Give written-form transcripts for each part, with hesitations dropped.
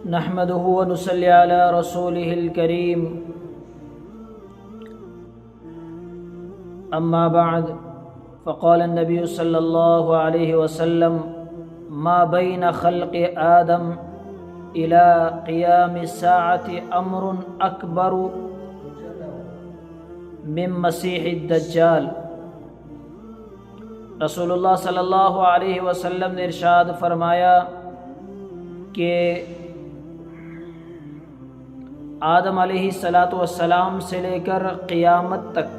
نحمده ونصلي على رسوله الكريم أما بعد فقال النبي صلى الله عليه وسلم ما بين خلق آدم إلى قيام الساعة أمر أكبر من مسیح الدجال۔ رسول اللہ صلی اللہ علیہ وسلم نے ارشاد فرمایا کہ آدم علیہ السلام سے لے کر قیامت تک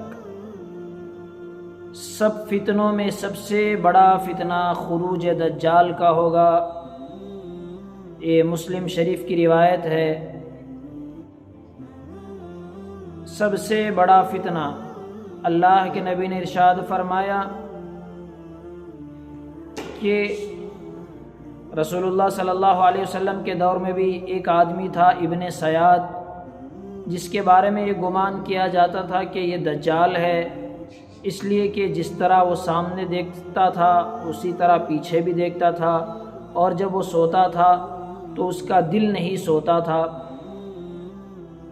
سب فتنوں میں سب سے بڑا فتنہ خروج دجال کا ہوگا۔ یہ مسلم شریف کی روایت ہے۔ سب سے بڑا فتنہ، اللہ کے نبی نے ارشاد فرمایا کہ رسول اللہ صلی اللہ علیہ وسلم کے دور میں بھی ایک آدمی تھا ابن سیاد، جس کے بارے میں یہ گمان کیا جاتا تھا کہ یہ دجال ہے، اس لیے کہ جس طرح وہ سامنے دیکھتا تھا اسی طرح پیچھے بھی دیکھتا تھا، اور جب وہ سوتا تھا تو اس کا دل نہیں سوتا تھا۔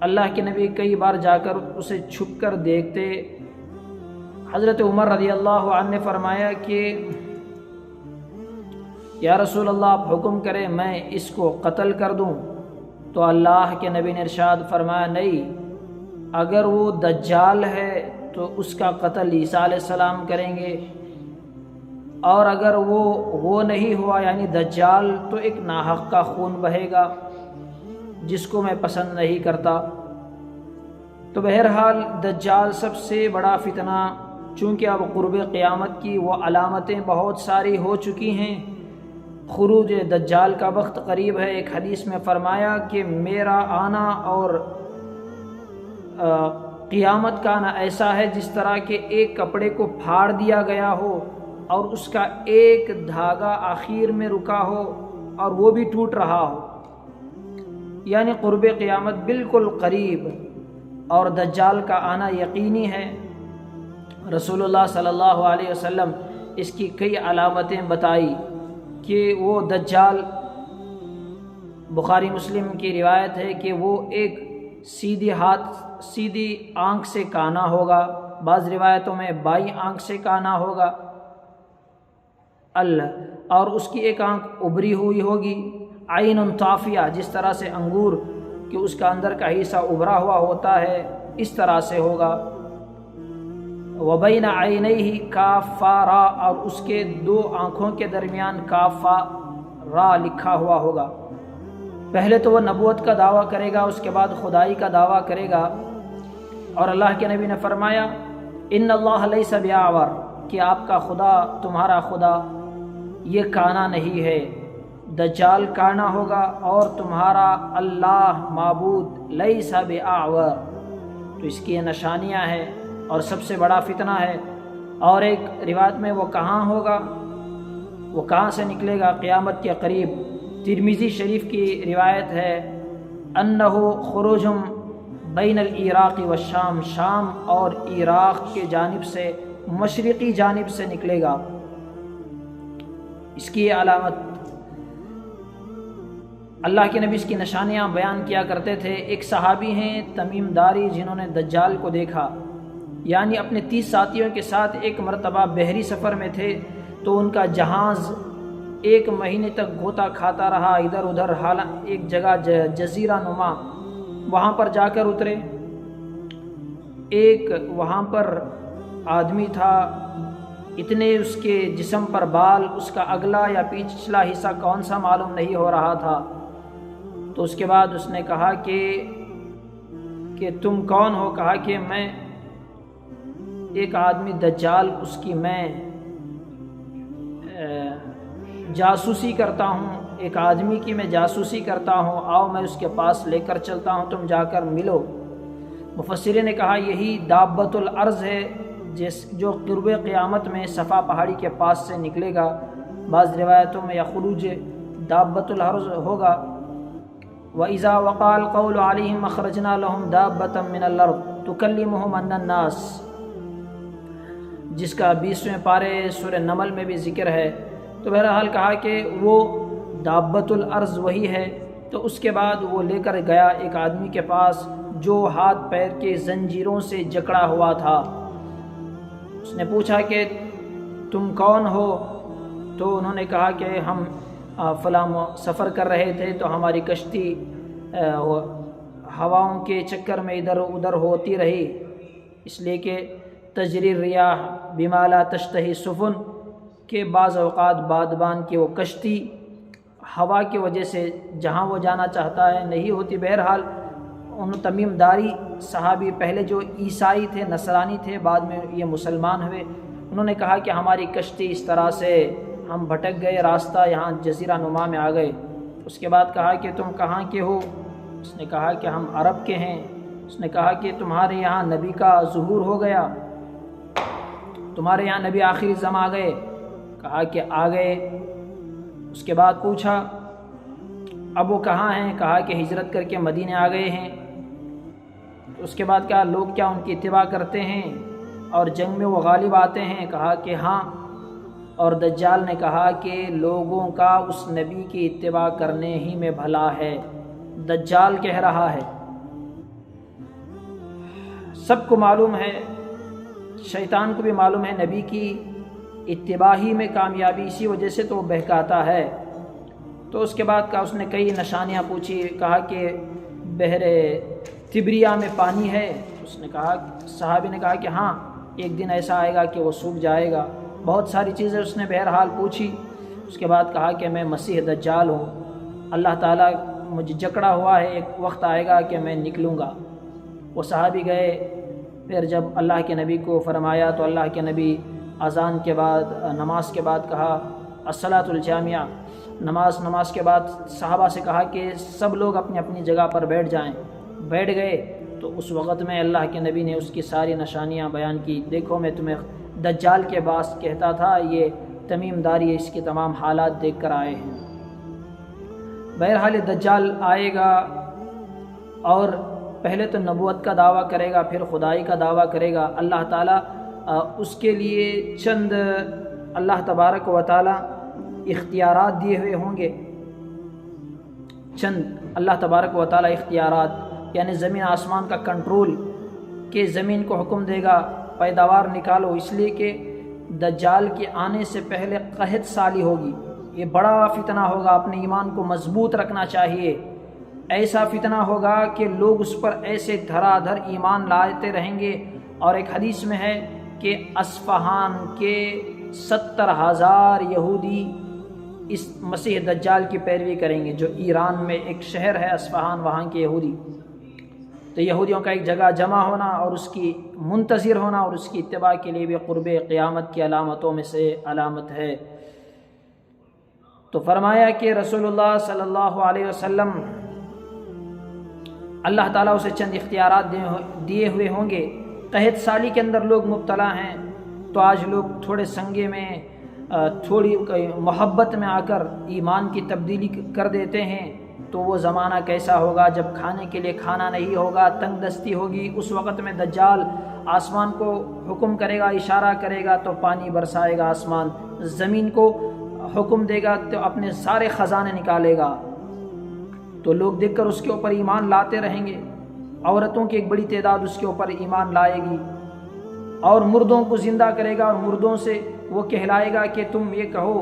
اللہ کے نبی کئی بار جا کر اسے چھپ کر دیکھتے۔ حضرت عمر رضی اللہ عنہ نے فرمایا کہ یا رسول اللہ آپ حکم کریں میں اس کو قتل کر دوں، تو اللہ کے نبی نے ارشاد فرمایا نہیں، اگر وہ دجال ہے تو اس کا قتل عیسیٰ علیہ السلام کریں گے، اور اگر وہ نہیں ہوا یعنی دجال تو ایک ناحق کا خون بہے گا جس کو میں پسند نہیں کرتا۔ تو بہرحال دجال سب سے بڑا فتنہ، چونکہ اب قرب قیامت کی وہ علامتیں بہت ساری ہو چکی ہیں، خروج دجال کا وقت قریب ہے۔ ایک حدیث میں فرمایا کہ میرا آنا اور قیامت کا آنا ایسا ہے جس طرح کہ ایک کپڑے کو پھاڑ دیا گیا ہو اور اس کا ایک دھاگا آخر میں رکا ہو اور وہ بھی ٹوٹ رہا ہو، یعنی قرب قیامت بالکل قریب اور دجال کا آنا یقینی ہے۔ رسول اللہ صلی اللہ علیہ وسلم اس کی کئی علامتیں بتائی کہ وہ دجال، بخاری مسلم کی روایت ہے کہ وہ ایک سیدھی آنکھ سے کانا ہوگا، بعض روایتوں میں بائیں آنکھ سے کانا ہوگا، اور اس کی ایک آنکھ ابری ہوئی ہوگی، عین طافیہ، جس طرح سے انگور کہ اس کا اندر کا حصہ ابھرا ہوا ہوتا ہے اس طرح سے ہوگا۔ وبین عینیہ کافا را، اور اس کے دو آنکھوں کے درمیان کافا را لکھا ہوا ہوگا۔ پہلے تو وہ نبوت کا دعویٰ کرے گا، اس کے بعد خدائی کا دعویٰ کرے گا، اور اللہ کے نبی نے فرمایا ان اللہ لیس بیاور، کہ آپ کا خدا، تمہارا خدا یہ کانا نہیں ہے، دجال کانا ہوگا، اور تمہارا اللہ معبود لیس بیاور، تو اس کی یہ نشانیاں ہیں اور سب سے بڑا فتنہ ہے۔ اور ایک روایت میں وہ کہاں ہوگا، وہ کہاں سے نکلے گا قیامت کے قریب۔ ترمذی شریف کی روایت ہے انہ خروج بین العراق والشام، شام اور عراق کے جانب سے، مشرقی جانب سے نکلے گا۔ اس کی علامت اللہ کے نبی اس کی نشانیاں بیان کیا کرتے تھے۔ ایک صحابی ہیں تمیم داری، جنہوں نے دجال کو دیکھا، یعنی اپنے 30 ساتھیوں کے ساتھ ایک مرتبہ بحری سفر میں تھے تو ان کا جہاز 1 مہینے تک غوطہ کھاتا رہا ادھر ادھر، ایک جگہ جزیرہ نما، وہاں پر جا کر اترے۔ ایک وہاں پر آدمی تھا، اتنے اس کے جسم پر بال، اس کا اگلا یا پچھلا حصہ کون سا معلوم نہیں ہو رہا تھا۔ تو اس کے بعد اس نے کہا کہ تم کون ہو؟ کہا کہ میں ایک آدمی دجال، اس کی میں جاسوسی کرتا ہوں، ایک آدمی کی میں جاسوسی کرتا ہوں، آؤ میں اس کے پاس لے کر چلتا ہوں، تم جا کر ملو۔ مفسرین نے کہا یہی دابۃ الارض ہے جو قرب قیامت میں صفا پہاڑی کے پاس سے نکلے گا۔ بعض روایتوں میں یا خروج دابۃ الارض ہوگا۔ وَإِذَا وَقَعَ الْقَوْلُ عَلَيْهِمْ أَخْرَجْنَا لَهُمْ دَابَّةً مِّنَ الْأَرْضِ تُكَلِّمُهُمْ أَنَّ النَّاسَ، جس کا 20ویں پارے سورہ نمل میں بھی ذکر ہے۔ تو بہرحال کہا کہ وہ دابۃ الارض وہی ہے تو اس کے بعد وہ لے کر گیا ایک آدمی کے پاس جو ہاتھ پیر کے زنجیروں سے جکڑا ہوا تھا۔ اس نے پوچھا کہ تم کون ہو؟ تو انہوں نے کہا کہ ہم فلاں سفر کر رہے تھے تو ہماری کشتی ہواؤں کے چکر میں ادھر ادھر ہوتی رہی، اس لیے کہ تجری الریاح بما لا تشتہی السفن، کہ بعض اوقات بادبان کی وہ کشتی ہوا کی وجہ سے جہاں وہ جانا چاہتا ہے نہیں ہوتی۔ بہرحال ان تمیم داری صحابی پہلے جو عیسائی تھے، نصرانی تھے، بعد میں یہ مسلمان ہوئے، انہوں نے کہا کہ ہماری کشتی اس طرح سے ہم بھٹک گئے، راستہ یہاں جزیرہ نما میں آ گئے۔ اس کے بعد کہا کہ تم کہاں کے ہو؟ اس نے کہا کہ ہم عرب کے ہیں۔ اس نے کہا کہ تمہارے یہاں نبی کا ظہور ہو گیا، تمہارے یہاں نبی آخری زماں آ گئے؟ کہا کہ آ گئے۔ اس کے بعد پوچھا اب وہ کہاں ہیں؟ کہا کہ ہجرت کر کے مدینے آ گئے ہیں۔ اس کے بعد کہا لوگ کیا ان کی اتباع کرتے ہیں اور جنگ میں وہ غالب آتے ہیں؟ کہا کہ ہاں۔ اور دجال نے کہا کہ لوگوں کا اس نبی کی اتباع کرنے ہی میں بھلا ہے۔ دجال کہہ رہا ہے، سب کو معلوم ہے، شیطان کو بھی معلوم ہے نبی کی اتباع ہی میں کامیابی، اسی وجہ سے تو وہ بہکاتا ہے۔ تو اس کے بعد کہا، اس نے کئی نشانیاں پوچھی، کہا کہ بحر تبریا میں پانی ہے؟ اس نے کہا، صحابی نے کہا کہ ہاں ایک دن ایسا آئے گا کہ وہ سوکھ جائے گا۔ بہت ساری چیزیں اس نے بہرحال پوچھی۔ اس کے بعد کہا کہ میں مسیح دجال ہوں، اللہ تعالیٰ مجھے جکڑا ہوا ہے، ایک وقت آئے گا کہ میں نکلوں گا۔ وہ صحابی گئے، پھر جب اللہ کے نبی کو فرمایا تو اللہ کے نبی اذان کے بعد نماز کے بعد کہا الصلاۃ الجامعہ، نماز کے بعد صحابہ سے کہا کہ سب لوگ اپنی اپنی جگہ پر بیٹھ جائیں۔ بیٹھ گئے تو اس وقت میں اللہ کے نبی نے اس کی ساری نشانیاں بیان کی۔ دیکھو میں تمہیں دجال کے باعث کہتا تھا، یہ تمیم داری اس کے تمام حالات دیکھ کر آئے ہیں۔ بہرحال دجال آئے گا اور پہلے تو نبوت کا دعویٰ کرے گا، پھر خدائی کا دعویٰ کرے گا۔ اللہ تعالیٰ اس کے لیے چند اللہ تبارک و تعالیٰ اختیارات دیے ہوئے ہوں گے، چند اللہ تبارک و تعالیٰ اختیارات، یعنی زمین آسمان کا کنٹرول، کہ زمین کو حکم دے گا پیداوار نکالو، اس لیے کہ دجال کے آنے سے پہلے قحط سالی ہوگی۔ یہ بڑا فتنہ ہوگا، اپنے ایمان کو مضبوط رکھنا چاہیے۔ ایسا فتنہ ہوگا کہ لوگ اس پر ایسے دھرا دھر ایمان لاتے رہیں گے۔ اور ایک حدیث میں ہے کہ اصفہان کے 70,000 یہودی اس مسیح دجال کی پیروی کریں گے، جو ایران میں ایک شہر ہے اصفہان، وہاں کے یہودی۔ تو یہودیوں کا ایک جگہ جمع ہونا اور اس کی منتظر ہونا اور اس کی اتباع کے لیے بھی قرب قیامت کی علامتوں میں سے علامت ہے۔ تو فرمایا کہ رسول اللہ صلی اللہ علیہ وسلم، اللہ تعالیٰ اسے چند اختیارات دیے ہوئے ہوں گے۔ قحط سالی کے اندر لوگ مبتلا ہیں، تو آج لوگ تھوڑے سنگے میں، تھوڑی محبت میں آ کر ایمان کی تبدیلی کر دیتے ہیں۔ تو وہ زمانہ کیسا ہوگا جب کھانے کے لیے کھانا نہیں ہوگا، تنگ دستی ہوگی۔ اس وقت میں دجال آسمان کو حکم کرے گا، اشارہ کرے گا تو پانی برسائے گا آسمان، زمین کو حکم دے گا تو اپنے سارے خزانے نکالے گا۔ تو لوگ دیکھ کر اس کے اوپر ایمان لاتے رہیں گے۔ عورتوں کی ایک بڑی تعداد اس کے اوپر ایمان لائے گی، اور مردوں کو زندہ کرے گا، اور مردوں سے وہ کہلائے گا کہ تم یہ کہو،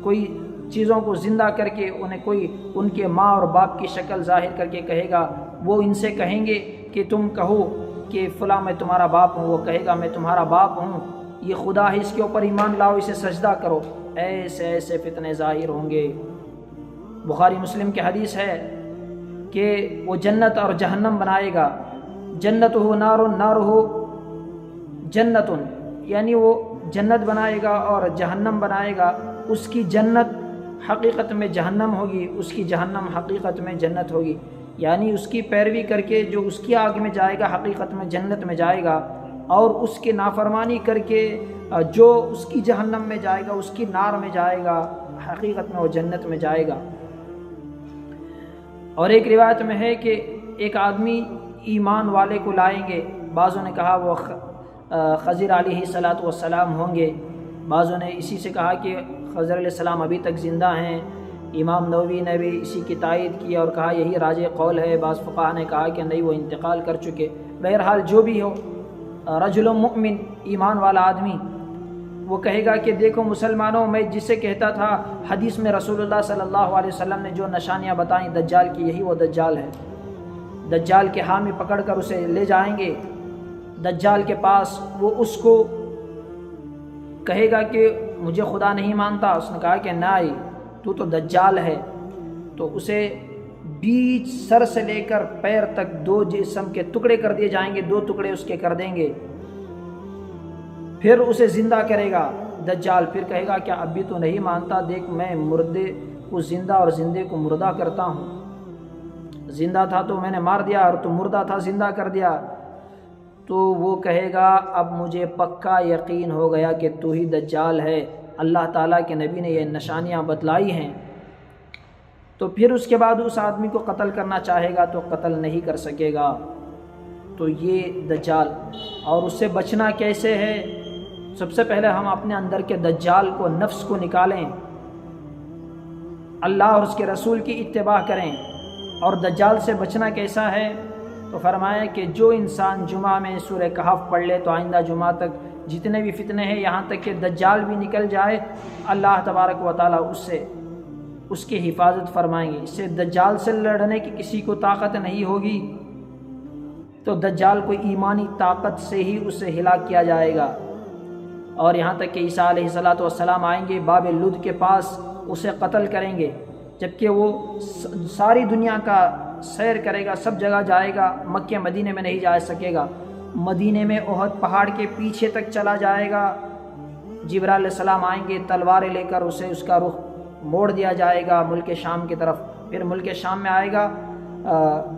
کوئی چیزوں کو زندہ کر کے انہیں کوئی ان کے ماں اور باپ کی شکل ظاہر کر کے کہے گا۔ وہ ان سے کہیں گے کہ تم کہو کہ فلاں میں تمہارا باپ ہوں، وہ کہے گا میں تمہارا باپ ہوں، یہ خدا ہے، اس کے اوپر ایمان لاؤ، اسے سجدہ کرو۔ ایسے ایسے فتنے ظاہر ہوں گے۔ بخاری مسلم کی حدیث ہے کہ وہ جنت اور جہنم بنائے گا۔ جنت ہو نار، نار ہو جنت، یعنی وہ جنت بنائے گا اور جہنم بنائے گا۔ اس کی جنت حقیقت میں جہنم ہوگی، اس کی جہنم حقیقت میں جنت ہوگی، یعنی اس کی پیروی کر کے جو اس کی آگ میں جائے گا حقیقت میں جنت میں جائے گا، اور اس کی نافرمانی کر کے جو اس کی جہنم میں جائے گا، اس کی نار میں جائے گا، حقیقت میں وہ جنت میں جائے گا۔ اور ایک روایت میں ہے کہ ایک آدمی ایمان والے کو لائیں گے، بعضوں نے کہا وہ خضر علیہ السلام ہوں گے، بعضوں نے اسی سے کہا کہ خضر علیہ السلام ابھی تک زندہ ہیں، امام نووی نے بھی اسی کی تائید کی اور کہا یہی راجح قول ہے۔ بعض فقہا نے کہا کہ نہیں، وہ انتقال کر چکے۔ بہرحال جو بھی ہو، رجل مؤمن، ایمان والا آدمی، وہ کہے گا کہ دیکھو مسلمانوں، میں جسے کہتا تھا حدیث میں رسول اللہ صلی اللہ علیہ وسلم نے جو نشانیاں بتائیں دجال کی، یہی وہ دجال ہے۔ دجال کے حامی پکڑ کر اسے لے جائیں گے دجال کے پاس، وہ اس کو کہے گا کہ مجھے خدا نہیں مانتا۔ اس نے کہا کہ نہیں، تو دجال ہے۔ تو اسے بیچ سر سے لے کر پیر تک 2 جسم کے ٹکڑے کر دیے جائیں گے، 2 ٹکڑے اس کے کر دیں گے۔ پھر اسے زندہ کرے گا دجال، پھر کہے گا کیا اب بھی تو نہیں مانتا؟ دیکھ میں مردے کو زندہ اور زندے کو مردہ کرتا ہوں، زندہ تھا تو میں نے مار دیا اور تو مردہ تھا زندہ کر دیا۔ تو وہ کہے گا اب مجھے پکا یقین ہو گیا کہ تو ہی دجال ہے، اللہ تعالیٰ کے نبی نے یہ نشانیاں بتلائی ہیں۔ تو پھر اس کے بعد اس آدمی کو قتل کرنا چاہے گا تو قتل نہیں کر سکے گا۔ تو یہ دجال، اور اس سے بچنا کیسے ہے؟ سب سے پہلے ہم اپنے اندر کے دجال کو، نفس کو نکالیں، اللہ اور اس کے رسول کی اتباع کریں۔ اور دجال سے بچنا کیسا ہے؟ تو فرمایا کہ جو انسان جمعہ میں سورہ کہف پڑھ لے تو آئندہ جمعہ تک جتنے بھی فتنے ہیں، یہاں تک کہ دجال بھی نکل جائے، اللہ تبارک و تعالیٰ اس کی حفاظت فرمائیں گے۔ اس سے دجال سے لڑنے کی کسی کو طاقت نہیں ہوگی، تو دجال کو ایمانی طاقت سے ہی اسے ہلاک کیا جائے گا۔ اور یہاں تک کہ عیسیٰ علیہ السلام آئیں گے باب لد کے پاس، اسے قتل کریں گے، جبکہ وہ ساری دنیا کا سیر کرے گا، سب جگہ جائے گا، مکہ مدینے میں نہیں جا سکے گا۔ مدینے میں احد پہاڑ کے پیچھے تک چلا جائے گا، جبرائیل علیہ السلام آئیں گے تلواریں لے کر، اسے اس کا رخ موڑ دیا جائے گا ملک شام کی طرف۔ پھر ملک شام میں آئے گا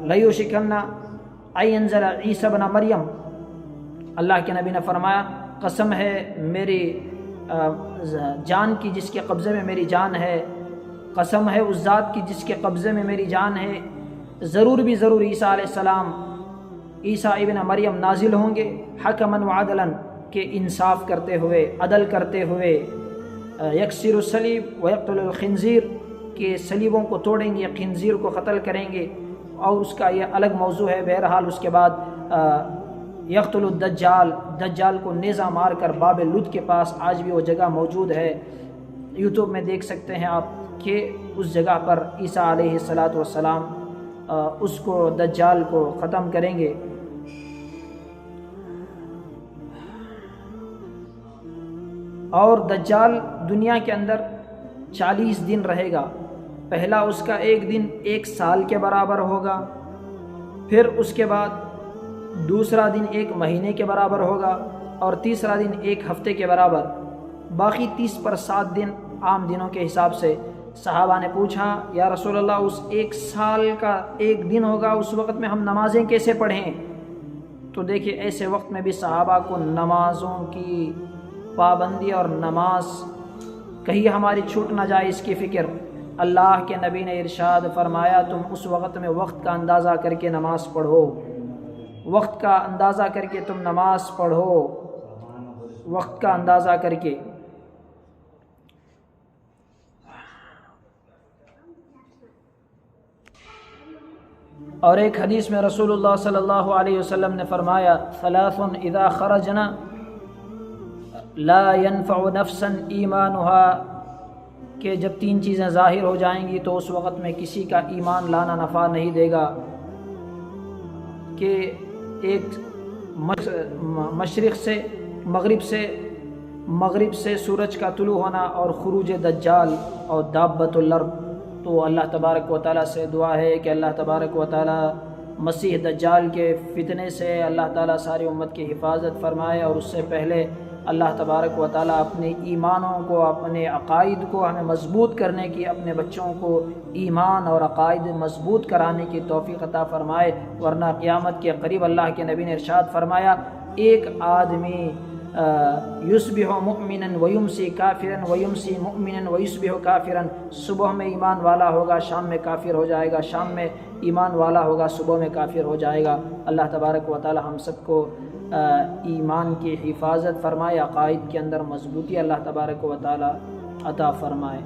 لیوشکن ان ینزل عیسی ابن مریم، اللہ کے نبی نے فرمایا قسم ہے میری جان کی جس کے قبضے میں میری جان ہے، قسم ہے اس ذات کی جس کے قبضے میں میری جان ہے، ضرور بھی ضرور عیسیٰ علیہ السلام، عیسیٰ ابن مریم نازل ہوں گے حکما وعدلا، کہ انصاف کرتے ہوئے، عدل کرتے ہوئے، یکسر الصلیب ویقتل الخنزیر، کہ صلیبوں کو توڑیں گے، خنزیر کو قتل کریں گے، اور اس کا یہ الگ موضوع ہے۔ بہرحال اس کے بعد یقتل الدجال، دجال کو نیزہ مار کر باب لد کے پاس، آج بھی وہ جگہ موجود ہے، یوٹیوب میں دیکھ سکتے ہیں آپ، کہ اس جگہ پر عیسیٰ علیہ السلام اس کو، دجال کو ختم کریں گے۔ اور دجال دنیا کے اندر 40 دن رہے گا۔ پہلا اس کا ایک دن 1 سال کے برابر ہوگا، پھر اس کے بعد دوسرا دن 1 مہینے کے برابر ہوگا، اور تیسرا دن 1 ہفتے کے برابر، باقی 30 پر 7 دن عام دنوں کے حساب سے۔ صحابہ نے پوچھا یا رسول اللہ اس 1 سال کا 1 دن ہوگا، اس وقت میں ہم نمازیں کیسے پڑھیں؟ تو دیکھیے ایسے وقت میں بھی صحابہ کو نمازوں کی پابندی اور نماز کہیں ہماری چھوٹ نہ جائے اس کی فکر۔ اللہ کے نبی نے ارشاد فرمایا تم اس وقت میں وقت کا اندازہ کر کے نماز پڑھو، وقت کا اندازہ کر کے تم نماز پڑھو، وقت کا اندازہ کر کے۔ اور ایک حدیث میں رسول اللہ صلی اللہ علیہ وسلم نے فرمایا ثلاث اذا خرجنا لا ينفع نفسا ایمانها، کہ جب 3 چیزیں ظاہر ہو جائیں گی تو اس وقت میں کسی کا ایمان لانا نفع نہیں دے گا، کہ ایک مشرق سے مغرب سے سورج کا طلوع ہونا، اور خروج دجال، اور دابۃ الارض۔ تو اللہ تبارک و تعالیٰ سے دعا ہے کہ اللہ تبارک و تعالیٰ مسیح دجال کے فتنے سے اللہ تعالیٰ ساری امت کی حفاظت فرمائے، اور اس سے پہلے اللہ تبارک و تعالیٰ اپنے ایمانوں کو، اپنے عقائد کو ہمیں مضبوط کرنے کی، اپنے بچوں کو ایمان اور عقائد مضبوط کرانے کی توفیق عطا فرمائے، ورنہ قیامت کے قریب اللہ کے نبی نے ارشاد فرمایا ایک آدمی یصبح مؤمنا ویمسی کافرا ویمسی مؤمنا ویصبح کافرا، صبح میں ایمان والا ہوگا، شام میں کافر ہو جائے گا، شام میں ایمان والا ہوگا، صبح میں کافر ہو جائے گا۔ اللہ تبارک و تعالی ہم سب کو ایمان کی حفاظت فرمائے، عقائد کے اندر مضبوطی اللہ تبارک و تعالی عطا فرمائے۔